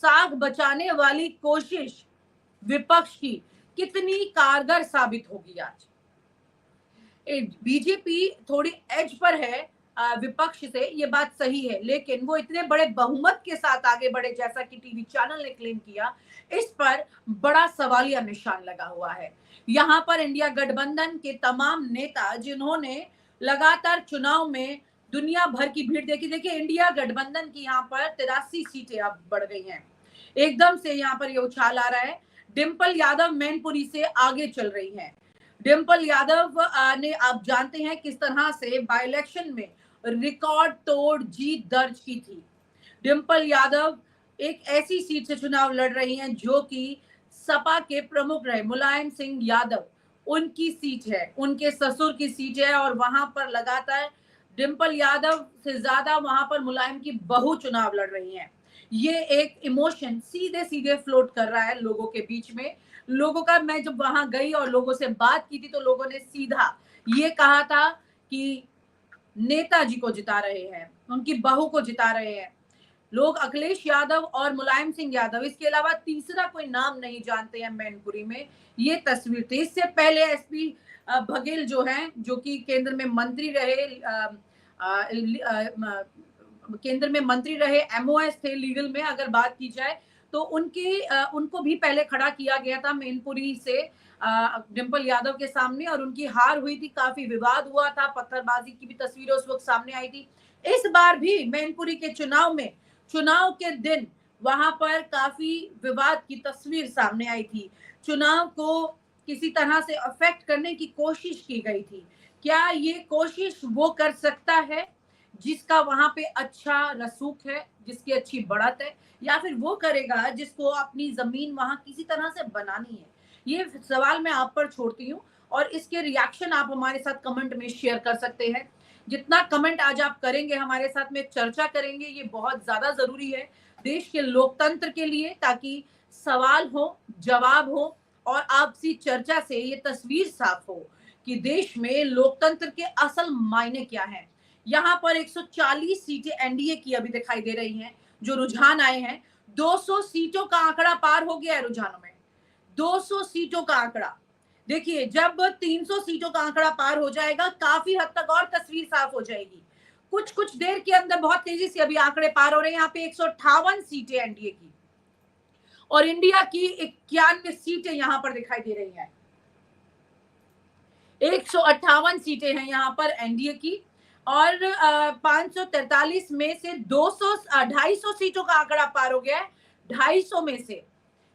साख बचाने वाली कोशिश विपक्ष की कितनी कारगर साबित होगी आज। बीजेपी थोड़ी एज पर है विपक्ष से, ये बात सही है, लेकिन वो इतने बड़े बहुमत के साथ आगे बढ़े जैसा कि टीवी चैनल ने क्लेम किया, इस पर बड़ा सवालिया निशान लगा हुआ है। यहाँ पर इंडिया गठबंधन के तमाम नेता जिन्होंने लगातार चुनाव में दुनिया भर की भीड़ देखी, देखिए इंडिया गठबंधन की यहाँ पर 83 सीटें अब बढ़ गई हैं, एकदम से यहाँ पर ये उछाल आ रहा है। डिंपल यादव मैनपुरी से आगे चल रही हैं। डिंपल यादव ने, आप जानते हैं किस तरह से बाई इलेक्शन में रिकॉर्ड तोड़ जीत दर्ज की थी। डिंपल यादव एक ऐसी सीट से चुनाव लड़ रही हैं जो कि सपा के प्रमुख रहे मुलायम सिंह यादव, उनकी सीट है, उनके ससुर की सीट है, और वहां पर लगातार डिंपल यादव से ज्यादा वहां पर मुलायम की बहू चुनाव लड़ रही हैं। ये एक इमोशन सीधे सीधे फ्लोट कर रहा है लोगों के बीच में। लोगों का, मैं जब वहां गई और लोगों से बात की थी तो लोगों ने सीधा ये कहा था कि नेताजी को जिता रहे हैं, उनकी बहू को जिता रहे हैं लोग। अखिलेश यादव और मुलायम सिंह यादव, इसके अलावा तीसरा कोई नाम नहीं जानते हैं मैनपुरी में। ये तस्वीर थी। इससे पहले एसपी बघेल जो हैं, जो कि केंद्र में मंत्री रहे, केंद्र में मंत्री रहे, एमओएस थे लीगल में अगर बात की जाए तो उनको भी पहले खड़ा किया गया था मैनपुरी से डिंपल यादव के सामने, और उनकी हार हुई थी, काफी विवाद हुआ था, पत्थरबाजी की भी तस्वीरें उस वक्त सामने आई थी। इस बार भी मैनपुरी के चुनाव में, चुनाव के दिन वहां पर काफी विवाद की तस्वीर सामने आई थी। चुनाव को किसी तरह से अफेक्ट करने की कोशिश की गई थी। क्या ये कोशिश वो कर सकता है जिसका वहां पे अच्छा रसूख है, जिसकी अच्छी बढ़त है, या फिर वो करेगा जिसको अपनी जमीन वहां किसी तरह से बनानी है? ये सवाल मैं आप पर छोड़ती हूँ, और इसके रिएक्शन आप हमारे साथ कमेंट में शेयर कर सकते हैं। जितना कमेंट आज आप करेंगे, हमारे साथ में चर्चा करेंगे, ये बहुत ज्यादा जरूरी है देश के लोकतंत्र के लिए, ताकि सवाल हो, जवाब हो, और आपसी चर्चा से ये तस्वीर साफ हो कि देश में लोकतंत्र के असल मायने क्या हैं। यहाँ पर 140 सीटें एनडीए की अभी दिखाई दे रही हैं, जो रुझान आए हैं। 200 सीटों का आंकड़ा पार हो गया है रुझानों में, 200 सीटों का आंकड़ा। देखिए, जब 300 सीटों का आंकड़ा पार हो जाएगा, काफी हद तक और तस्वीर साफ हो जाएगी। कुछ देर के अंदर बहुत तेजी से अभी आंकड़े पार हो रहे हैं। यहाँ पे 158 सीटें एनडीए की, और इंडिया की 91 सीटें यहाँ पर दिखाई दे रही हैं। 158 सीटें हैं यहाँ पर एनडीए की, और 543 में से 250 सीटों का आंकड़ा पार हो गया है। 250 में से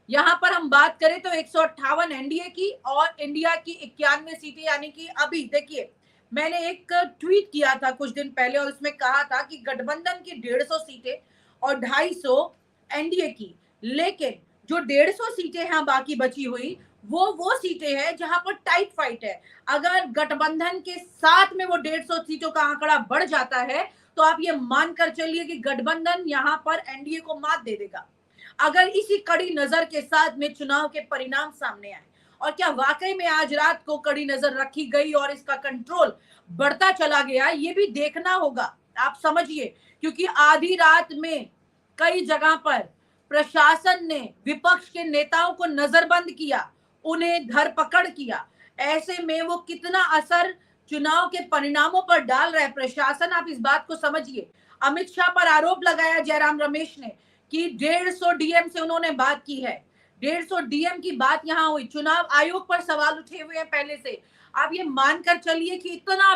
यहाँ पर हम बात करें तो 158 एनडीए की और इंडिया की 91 सीटें, यानी कि अभी देखिए, मैंने एक ट्वीट किया था कुछ दिन पहले और उसमें कहा था कि गठबंधन की 150 सीटें और 250 एनडीए की, लेकिन जो 150 सीटें हैं बाकी बची हुई, वो सीटें हैं जहां पर टाइट फाइट है। अगर गठबंधन के साथ में वो 150 सीटों का आंकड़ा बढ़ जाता है तो आप ये मानकर चलिए कि गठबंधन यहाँ पर एनडीए को मात दे देगा। अगर इसी कड़ी नजर के साथ में चुनाव के परिणाम सामने आए, और क्या वाकई में आज रात को कड़ी नजर रखी गई और इसका कंट्रोल बढ़ता चला गया, ये भी देखना होगा, आप समझिए। क्योंकि आधी रात में कई जगह पर प्रशासन ने विपक्ष के नेताओं को नजरबंद किया, उन्हें धरपकड़ किया। ऐसे में वो कितना असर चुनाव के परिणामों पर डाल रहा है प्रशासन, आप इस बात को समझिए। अमित शाह पर आरोप लगाया जयराम रमेश ने कि 150 डीएम से उन्होंने बात की है। 150 डीएम की बात यहां हुई। चुनाव आयोग पर सवाल उठे हुए हैं पहले से। आप ये मानकर चलिए कि इतना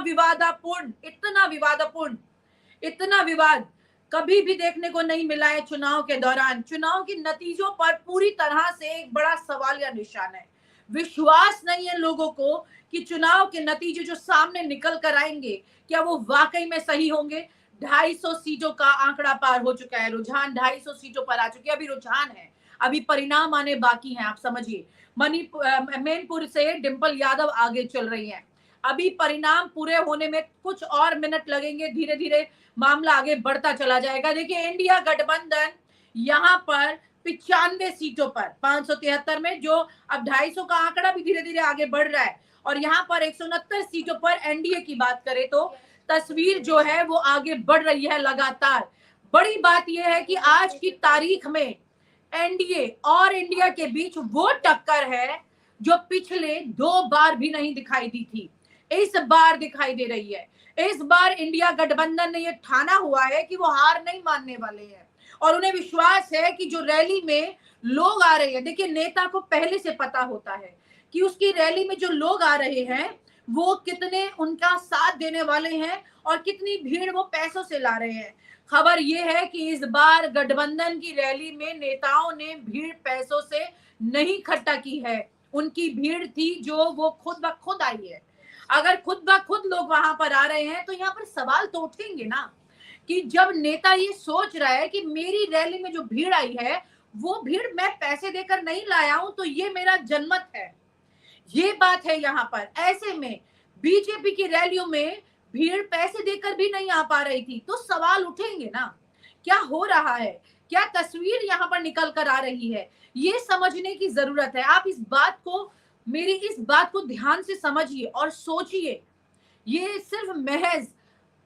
विवाद कभी भी देखने को नहीं मिला है चुनाव के दौरान। चुनाव के नतीजों पर पूरी तरह से एक बड़ा सवाल या निशान है। विश्वास नहीं है लोगों को कि चुनाव के नतीजे जो सामने निकल कर आएंगे, क्या वो वाकई में सही होंगे। 250 सीटों का आंकड़ा पार हो चुका है, रुझान 250 सीटों पर आ चुके हैं। अभी रुझान है, अभी परिणाम आने बाकी हैं, आप समझिए। मैनपुर से डिंपल यादव आगे चल रही हैं। अभी परिणाम पूरे होने में कुछ और मिनट लगेंगे, धीरे धीरे मामला आगे बढ़ता चला जाएगा। देखिए, इंडिया गठबंधन यहाँ पर 95 सीटों पर 573 में, जो अब 250 का आंकड़ा भी धीरे धीरे आगे बढ़ रहा है, और यहाँ पर 169 सीटों पर एनडीए की बात करें तो तस्वीर जो है वो आगे बढ़ रही है लगातार। बड़ी बात यह है कि आज की तारीख में एनडीए और इंडिया के बीच वो टक्कर है जो पिछले 2 बार भी नहीं दिखाई दी थी, इस बार दिखाई दे रही है। इस बार इंडिया गठबंधन ने ये ठाना हुआ है कि वो हार नहीं मानने वाले हैं और उन्हें विश्वास है कि जो रैली में लोग आ रहे हैं, देखिए नेता को पहले से पता होता है कि उसकी रैली में जो लोग आ रहे हैं वो कितने उनका साथ देने वाले हैं और कितनी भीड़ वो पैसों से ला रहे हैं। खबर ये है कि इस बार गठबंधन की रैली में नेताओं ने भीड़ पैसों से नहीं इकट्ठा की है, उनकी भीड़ थी जो वो खुद ब खुद आई है। अगर खुद ब खुद लोग वहां पर आ रहे हैं तो यहाँ पर सवाल तो उठेंगे ना कि जब नेता ये सोच रहा है कि मेरी रैली में जो भीड़ आई है वो भीड़ मैं पैसे देकर नहीं लाया हूं, तो ये मेरा जनमत है, ये बात है यहाँ पर। ऐसे में बीजेपी की रैलियों में भीड़ पैसे देकर भी नहीं आ पा रही थी, तो सवाल उठेंगे ना, क्या हो रहा है, क्या तस्वीर यहाँ पर निकल कर आ रही है, ये समझने की जरूरत है। आप इस बात को, मेरी इस बात को ध्यान से समझिए और सोचिए। ये सिर्फ महज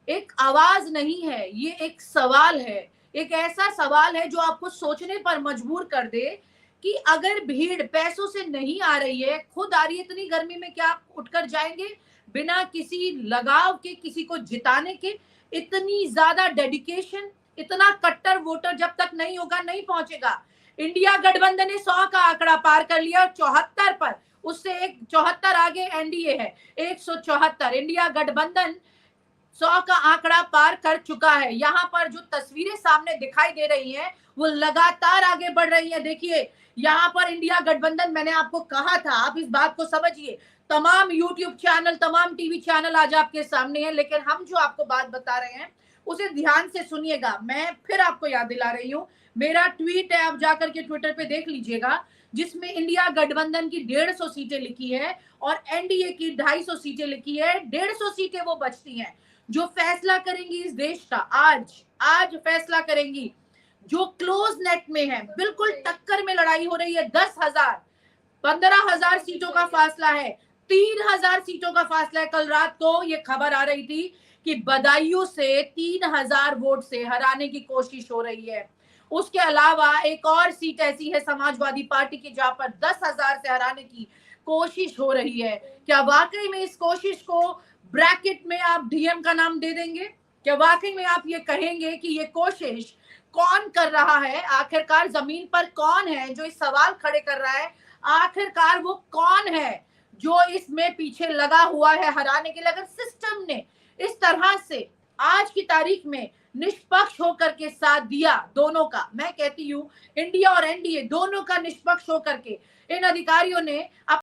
एक आवाज नहीं है, ये एक सवाल है, एक ऐसा सवाल है जो आपको सोचने पर मजबूर कर दे कि अगर भीड़ पैसों से नहीं आ रही है, खुद आ रही है, इतनी गर्मी में क्या आप उठकर जाएंगे बिना किसी लगाव के, किसी को जिताने के? इतनी ज्यादा डेडिकेशन, इतना कट्टर वोटर जब तक नहीं होगा नहीं पहुंचेगा। इंडिया गठबंधन ने 100 का आंकड़ा पार कर लिया और 74 पर, उससे एक 74 आगे एनडीए है, 174। इंडिया गठबंधन 100 का आंकड़ा पार कर चुका है। यहाँ पर जो तस्वीरें सामने दिखाई दे रही हैं वो लगातार आगे बढ़ रही है। देखिए यहाँ पर इंडिया गठबंधन, मैंने आपको कहा था, आप इस बात को समझिए। तमाम यूट्यूब चैनल, तमाम टीवी चैनल आज आपके सामने हैं, लेकिन हम जो आपको बात बता रहे हैं उसे ध्यान से सुनिएगा। मैं फिर आपको याद दिला रही हूँ, मेरा ट्वीट है, आप जाकर के ट्विटर पे देख लीजिएगा, जिसमें इंडिया गठबंधन की 150 सीटें लिखी है और एनडीए की 250 सीटें लिखी है। 150 सीटें वो बचती हैं जो फैसला करेंगी इस देश का। आज फैसला करेंगी, जो क्लोज नेट में है, बिल्कुल टक्कर में लड़ाई हो रही है। 10,000 15,000 सीटों का फासला है, 3,000 सीटों का फासला है। कल रात को ये खबर आ रही थी कि बदायूं से 3,000 वोट से हराने की कोशिश हो रही है। उसके अलावा एक और सीट ऐसी है समाजवादी पार्टी की, जहां पर 10,000 से हराने की कोशिश हो रही है। क्या वाकई में इस कोशिश को ब्रैकेट में आप डीएम का नाम दे देंगे? क्या वाकई में आप ये कहेंगे कि ये कोशिश कौन कर रहा है? आखिरकार जमीन पर कौन है जो इस सवाल खड़े कर रहा है? आखिरकार वो कौन है जो इसमें पीछे लगा हुआ है हराने के लिए? अगर सिस्टम ने इस तरह से आज की तारीख में निष्पक्ष होकर के साथ दिया दोनों का, मैं कहती हूँ इंडिया और एनडीए दोनों का निष्पक्ष होकर के इन अधिकारियों ने